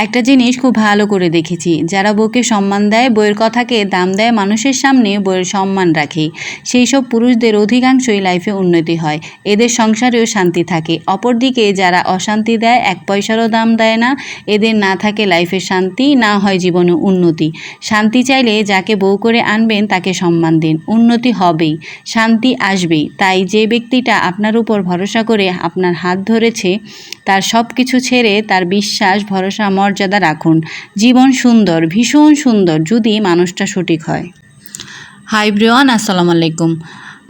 একটা জিনিস খুব ভালো করে দেখেছি, যারা বউকে সম্মান দেয়, বউয়ের কথাকে দাম দেয়, মানুষের সামনে বউয়ের সম্মান রাখে, সেই সব পুরুষদের অধিকাংশই লাইফে উন্নতি হয়, এদের সংসারেও শান্তি থাকে। অপরদিকে যারা অশান্তি দেয়, এক পয়সারও দাম দেয় না, এদের না থাকে লাইফে শান্তি, না হয় জীবনে উন্নতি। শান্তি চাইলে যাকে বউ করে আনবেন তাকে সম্মান দিন, উন্নতি হবেই, শান্তি আসবেই। তাই যে ব্যক্তিটা আপনার উপর ভরসা করে আপনার হাত ধরেছে, তার সব কিছু ছেড়ে তার বিশ্বাস, ভরসা, মর্যাদা রাখুন। জীবন সুন্দর, ভীষণ সুন্দর, যদি মানুষটা সঠিক হয়। হাই এভরিওয়ান, আসসালামু আলাইকুম।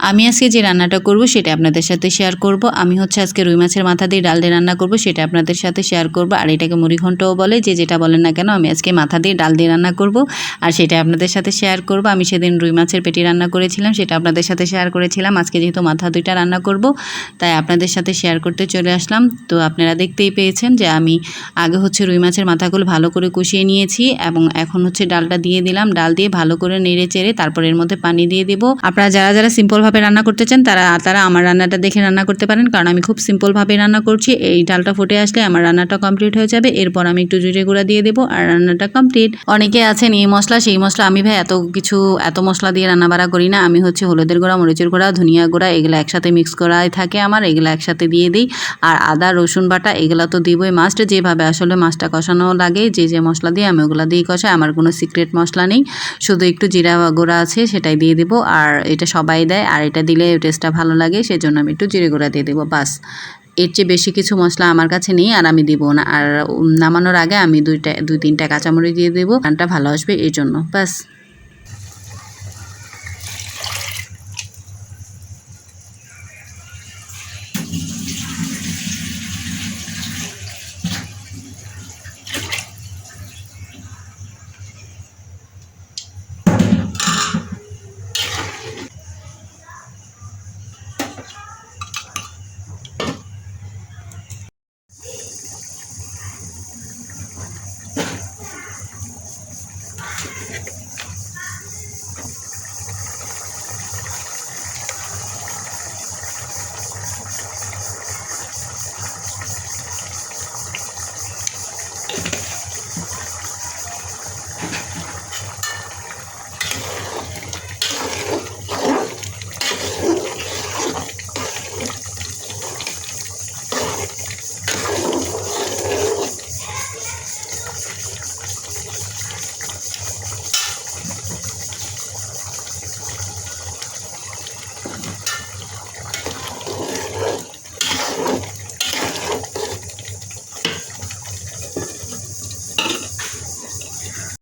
আমি আজকে যে রান্নাটা করব সেটা আপনাদের সাথে শেয়ার করব। আমি আজকে রুই মাছের মাথা দিয়ে ডাল দিয়ে রান্না করব, সেটা আপনাদের সাথে শেয়ার করব। আর এটাকে মুড়িঘণ্টও বলে, যে যেটা বলেন না কেন, আমি আজকে মাথা দিয়ে ডাল দিয়ে রান্না করব আর সেটা আপনাদের সাথে শেয়ার করব। আমি সেদিন রুই মাছের পেটি রান্না করেছিলাম, সেটা আপনাদের সাথে শেয়ার করেছিলাম। আজকে যেহেতু মাথা দুইটা রান্না করব, তাই আপনাদের সাথে শেয়ার করতে চলে আসলাম। তো আপনারা দেখতেই পেয়েছেন যে আমি আগে রুই মাছের মাথাগুলো ভালো করে কষিয়ে নিয়েছি এবং এখন ডালটা দিয়ে দিলাম। ডাল দিয়ে ভালো করে নেড়ে চেড়ে তারপর এর মধ্যে পানি দিয়ে দেব। আপনারা যারা যারা সিম্পলভাবে রান্না করতে চান তারা আমার রান্নাটা দেখে রান্না করতে পারেন, কারণ আমি খুব সিম্পলভাবে রান্না করছি। এই ডালটা ফুটে আসলে আমার রান্নাটা কমপ্লিট হয়ে যাবে। এরপর আমি একটু জিরে গুঁড়া দিয়ে দেবো আর রান্নাটা কমপ্লিট। অনেকে আছেন এই মশলা সেই মশলা, আমি ভাই এত মশলা দিয়ে রান্না বাড়া করি না। আমি হলুদের গুঁড়া, মরিচের গুঁড়া, ধনিয়া গুঁড়া এগুলো একসাথে মিক্স করাই থাকে আমার, এগুলো একসাথে দিয়ে দিই। আর আদা রসুন বাটা এগুলো তো দিবই মাস্ট। যেভাবে আসলে মাছটা কষানো লাগে, যে মশলা দিয়ে আমি ওগুলো দিয়ে কষাই, আমার কোনো সিক্রেট মশলা নেই, শুধু একটু জিরা গুঁড়া আছে সেটাই দিয়ে দিব। আর এটা সবাই দেয়, আর এটা দিলে টেস্টটা ভালো লাগে, সেজন্য আমি একটু জিরে গুঁড়া দিয়ে দেবো, বাস। এর চেয়ে বেশি কিছু মশলা আমার কাছে নেই আর আমি দিব না। আর নামানোর আগে আমি দুই তিনটা কাঁচামরিচ দিয়ে দেবো, রান্নাটা ভালো আসবে এই জন্য, বাস।